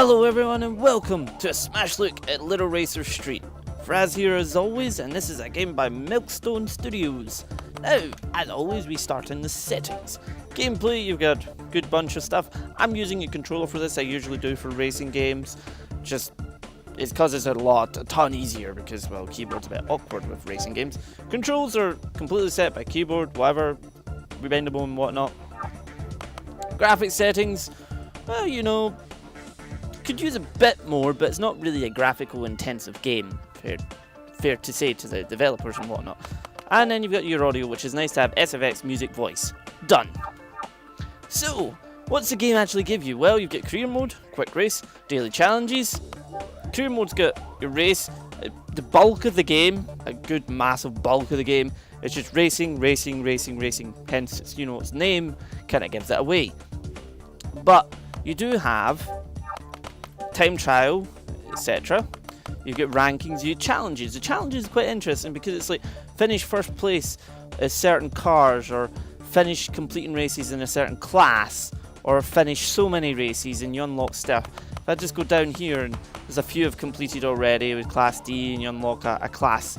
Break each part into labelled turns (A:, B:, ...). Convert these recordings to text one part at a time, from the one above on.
A: Hello everyone and welcome to a smash look at Little Racer Street. Fraz here as always, and this is a game by Milkstone Studios. Now, as always, we start in the settings. Gameplay, you've got a good bunch of stuff. I'm using a controller for this, I usually do for racing games. It's because it's a ton easier because, well, keyboard's a bit awkward with racing games. Controls are completely set by keyboard, whatever, rebendable and whatnot. Graphics settings, well, you know, could use a bit more, but it's not really a graphical intensive game, fair to say to the developers and whatnot. And then you've got your audio, which is nice to have SFX music voice. Done. So, what's the game actually give you? Well, you get career mode, quick race, daily challenges. Career mode's got your race, the bulk of the game, a good massive bulk of the game, it's just racing. Hence, it's, you know, its name kind of gives it away. But you do have time trial, etc. You get rankings, you get challenges. The challenges are quite interesting because it's like finish first place in certain cars, or finish completing races in a certain class, or finish so many races and you unlock stuff. If I just go down here, and there's a few I've completed already with class D, and you unlock a class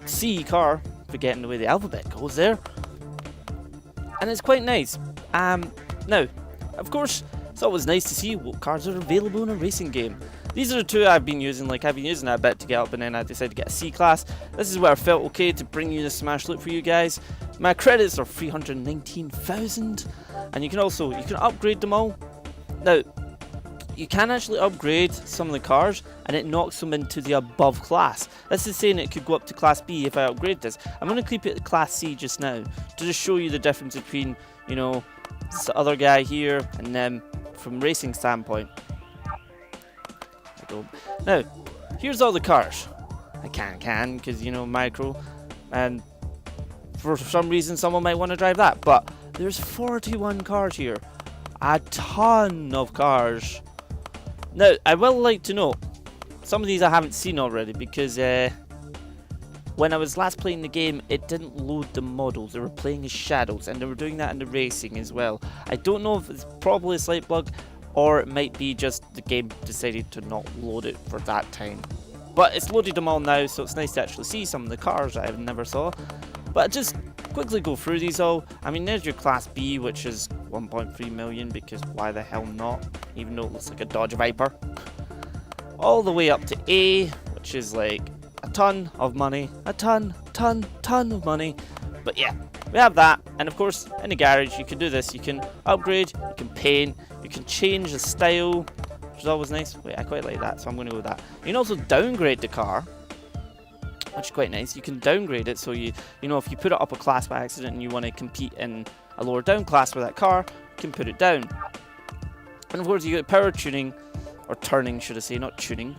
A: C car, forgetting the way the alphabet goes there. And it's quite nice. Now, of course, it's always nice to see what cars are available in a racing game. These are the two I've been using, like I've been using that a bit to get up, and then I decided to get a C class. This is where I felt okay to bring you the smash look for you guys. My credits are 319,000, and you can upgrade them all. Now, you can actually upgrade some of the cars, and it knocks them into the above class. This is saying it could go up to class B if I upgrade this. I'm going to keep it at class C just now, to just show you the difference between, you know, this other guy here, and then from racing standpoint. Now, here's all the cars. I can, because, you know, micro, and for some reason someone might want to drive that, but there's 41 cars here. A ton of cars. Now, I will like to note, some of these I haven't seen already because when I was last playing the game, it didn't load the models. They were playing as shadows, and they were doing that in the racing as well. I don't know if it's probably a slight bug, or it might be just the game decided to not load it for that time. But it's loaded them all now, so it's nice to actually see some of the cars I never saw. But just quickly go through these all. I mean, there's your Class B, which is 1.3 million, because why the hell not? Even though it looks like a Dodge Viper. All the way up to A, which is like a ton of money. A ton of money. But yeah, we have that. And of course, in the garage, you can do this. You can upgrade, you can paint, you can change the style, which is always nice. Wait, I quite like that, so I'm going to go with that. You can also downgrade the car, which is quite nice. You can downgrade it, so you know, if you put it up a class by accident and you want to compete in a lower down class with that car, you can put it down. And of course, you get power tuning, or turning, should I say, not tuning.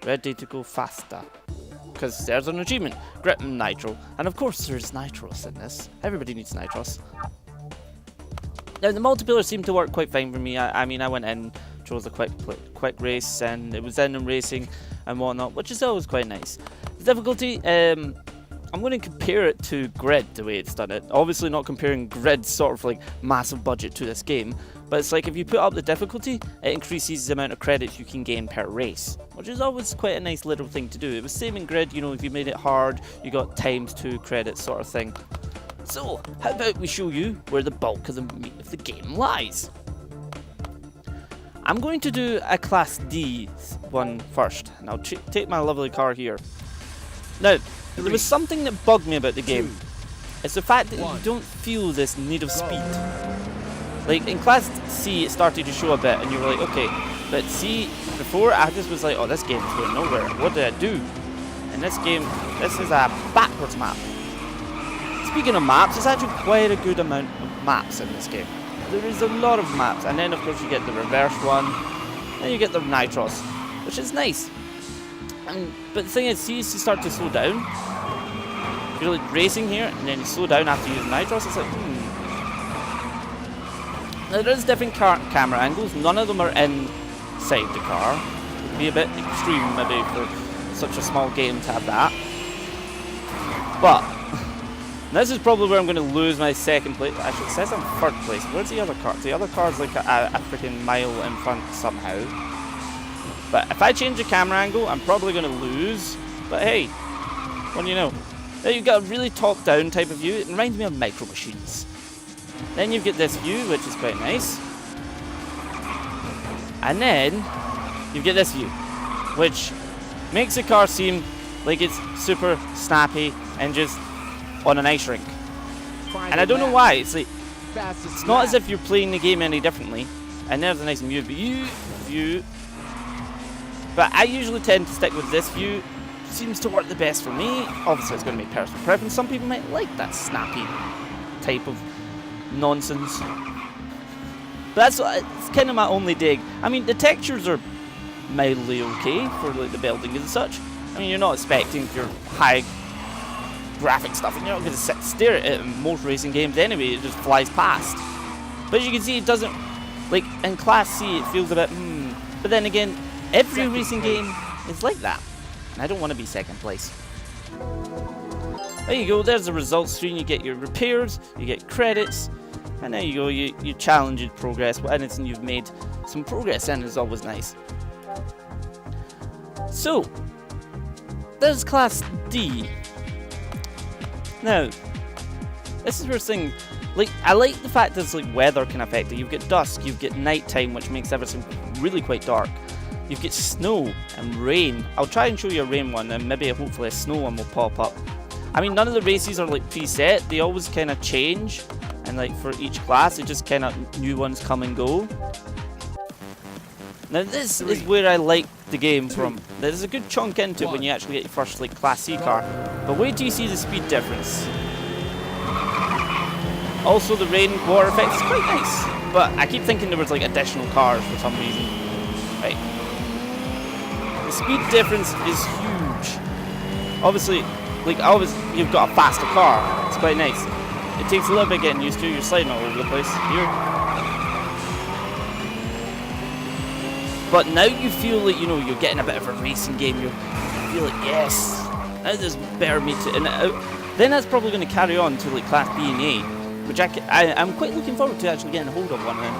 A: Ready to go faster, because there's an achievement. Grip and nitro, and of course there's nitros in this. Everybody needs nitros. Now, the multiplayer seemed to work quite fine for me. I mean, I went in, chose a quick race, and it was in and racing and whatnot, which is always quite nice. The difficulty, I'm going to compare it to Grid, the way it's done it. Obviously not comparing Grid's sort of like massive budget to this game, but it's like if you put up the difficulty, it increases the amount of credits you can gain per race, which is always quite a nice little thing to do. It was same in Grid, you know, if you made it hard, you got ×2 credits sort of thing. So, how about we show you where the bulk of the meat of the game lies? I'm going to do a Class D one first, and I'll take my lovely car here. Now, there was something that bugged me about the game. It's the fact that you don't feel this need of speed. Like, in Class C, it started to show a bit, and you were like, okay. But C, before, I just was like, oh, this game is going nowhere. What did I do? In this game, this is a backwards map. Speaking of maps, there's actually quite a good amount of maps in this game. There is a lot of maps, and then of course you get the reverse one, then you get the nitros, which is nice. But the thing is, see, you start to slow down. You're like racing here, and then you slow down after you use nitros. It's like, Now there's different camera angles. None of them are inside the car. It'd be a bit extreme maybe for such a small game to have that. But And this is probably where I'm going to lose my second place. Actually, it says I'm third place. Where's the other car? The other car's like a freaking mile in front somehow. But if I change the camera angle, I'm probably going to lose. But hey, what do you know? There you've got a really top-down type of view. It reminds me of Micro Machines. Then you get this view, which is quite nice. And then you get this view, which makes the car seem like it's super snappy and just on an ice rink. And I don't know why. It's like, it's not as if you're playing the game any differently. And there's a nice view. But I usually tend to stick with this view. Seems to work the best for me. Obviously, it's going to be personal preference. Some people might like that snappy type of nonsense. But it's kind of my only dig. I mean, the textures are mildly okay for like the building and such. I mean, you're not expecting your high graphic stuff, and you're not going to sit and stare at it in most racing games anyway. It just flies past. But as you can see, it doesn't, like in Class C, it feels a bit But then again, every racing game is like that. And I don't want to be second place. There you go, there's the results screen. You get your repairs, you get credits, and there you go, you challenge your progress. Anything you've made some progress in is always nice. So, there's Class D. Now, this is where thing, like, I like the fact that it's like weather can affect it. You've got dusk, you've got nighttime, which makes everything really quite dark. You've got snow and rain. I'll try and show you a rain one, and maybe hopefully a snow one will pop up. I mean, none of the races are like preset. They always kind of change, and like for each class, it just kind of new ones come and go. Now this is where I like the game from. There's a good chunk into it when you actually get your first like Class C car. But wait till you see the speed difference. Also the rain water effect is quite nice. But I keep thinking there was like additional cars for some reason. Right. The speed difference is huge. Obviously, like you've got a faster car. It's quite nice. It takes a little bit getting used to. You're sliding all over the place. But now you feel like, you know, you're getting a bit of a racing game. You feel like, yes, now there's better meat to, and then that's probably going to carry on to like Class B and A, which I'm quite looking forward to actually getting a hold of one of them.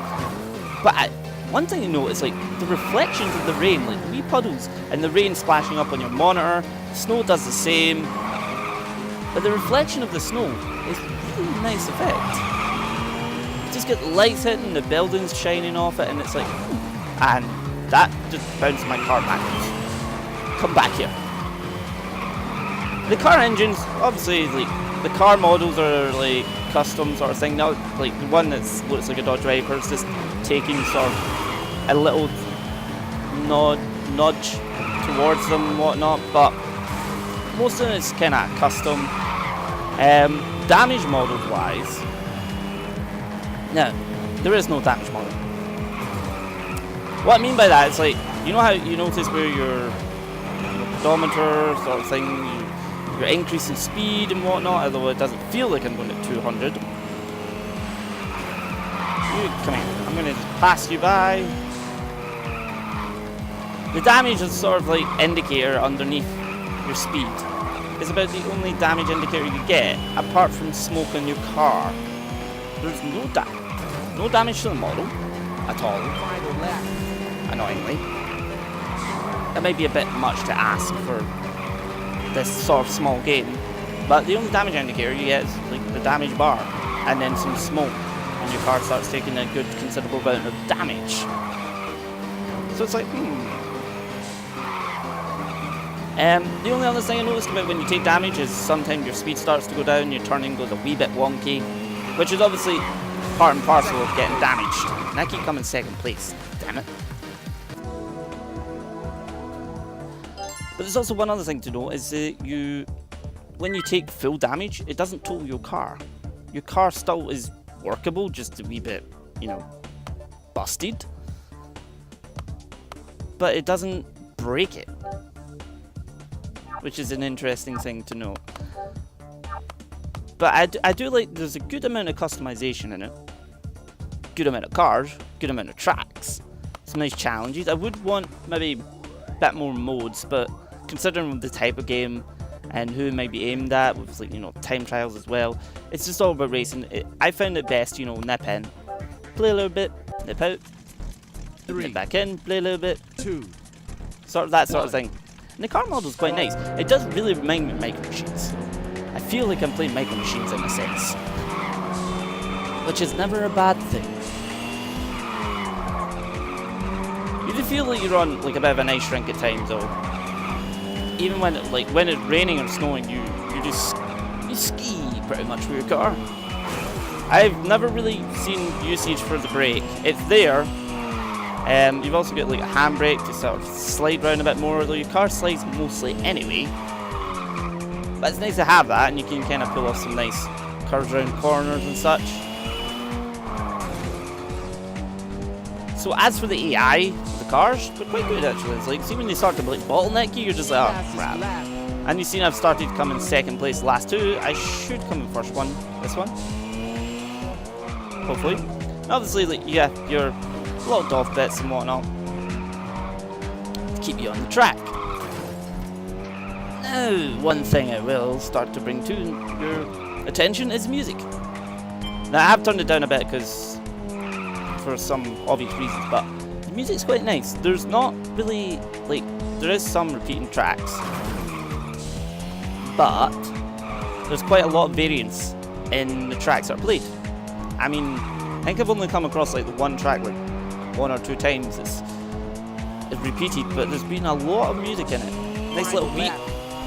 A: But one thing you notice, like the reflections of the rain, like wee puddles, and the rain splashing up on your monitor. The snow does the same, but the reflection of the snow is a really nice effect. You just get the lights hitting, the buildings shining off it, and it's like, and that just bounced my car backwards. Come back here. The car engines, obviously, like the car models are like custom sort of thing. Now, like the one that looks like a Dodge Viper is just taking sort of a little nudge towards them and whatnot, but most of it is kind of custom. Damage models wise, no, there is no damage model. What I mean by that is, like, you know how you notice where your pedometer sort of thing, you're increasing speed and whatnot, although it doesn't feel like I'm going at 200. You come here. I'm going to just pass you by. The damage is sort of like indicator underneath your speed. It's about the only damage indicator you get, apart from smoke in your car. There's no damage to the model at all. Annoyingly. That may be a bit much to ask for this sort of small game, but the only damage indicator you get is like the damage bar, and then some smoke, and your car starts taking a good considerable amount of damage. So it's like, the only other thing I noticed about when you take damage is sometimes your speed starts to go down, your turning goes a wee bit wonky, which is obviously part and parcel of getting damaged. And I keep coming second place. Damn it. But there's also one other thing to note, is that when you take full damage, it doesn't total your car. Your car still is workable, just a wee bit, you know, busted. But it doesn't break it, which is an interesting thing to note. But I do like, there's a good amount of customization in it. Good amount of cars, good amount of tracks. Some nice challenges. I would want maybe a bit more modes, but considering the type of game, and who it might be aimed at, with like, you know, time trials as well. It's just all about racing. I found it best, you know, nip in, play a little bit, nip out, nip back in, play a little bit, sort of that sort of thing. And the car model's quite nice. It does really remind me of Micro Machines. I feel like I'm playing Micro Machines in a sense, which is never a bad thing. You do feel like you're on like a bit of an ice rink at times, though. Even when it's raining or snowing, you ski pretty much with your car. I've never really seen usage for the brake. It's there. You've also got like a handbrake to sort of slide around a bit more, although your car slides mostly anyway. But it's nice to have that, and you can kind of pull off some nice curves around corners and such. So as for the AI, the cars, they're quite good actually. It's like, see when they start to like bottleneck you, you're just like, oh crap. And you've seen I've started to come in second place the last two. I should come in first one, this one. Hopefully. And obviously, like, you have your locked off bits and whatnot to keep you on the track. Now, one thing I will start to bring to your attention is music. Now, I have turned it down a bit because for some obvious reasons, but the music's quite nice. There's not really, like, there is some repeating tracks, but there's quite a lot of variance in the tracks that are played. I mean, I think I've only come across like the one track like 1 or 2 times it's repeated, but there's been a lot of music in it. Nice little beat,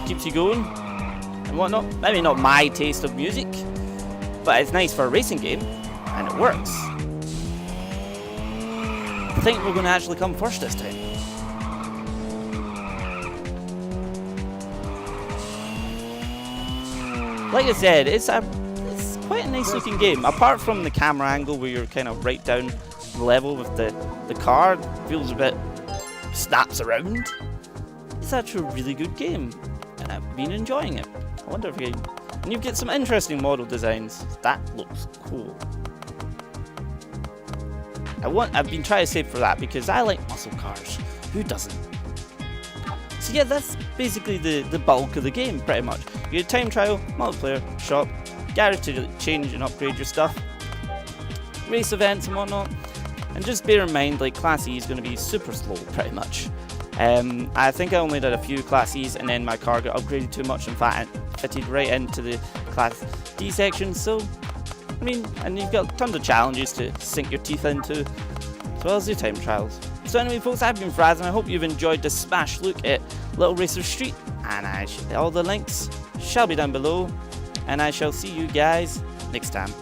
A: keeps you going and whatnot. Maybe not my taste of music, but it's nice for a racing game and it works. I think we're going to actually come first this time. Like I said, it's quite a nice looking game. Apart from the camera angle where you're kind of right down the level with the car, feels a bit snaps around. It's actually a really good game, and I've been enjoying it. I wonder if and you get some interesting model designs. That looks cool. I've been trying to save for that because I like muscle cars. Who doesn't? So yeah, that's basically the bulk of the game, pretty much. You get time trial, multiplayer, shop, garage to change and upgrade your stuff, race events and whatnot. And just bear in mind, like, Class E is going to be super slow, pretty much. I think I only did a few Class E's and then my car got upgraded too much and fitted right into the Class D section, so I mean, and you've got tons of challenges to sink your teeth into, as well as your time trials. So anyway, folks, I've been Fraz, and I hope you've enjoyed this smash look at Little Racer Street, and all the links shall be down below, and I shall see you guys next time.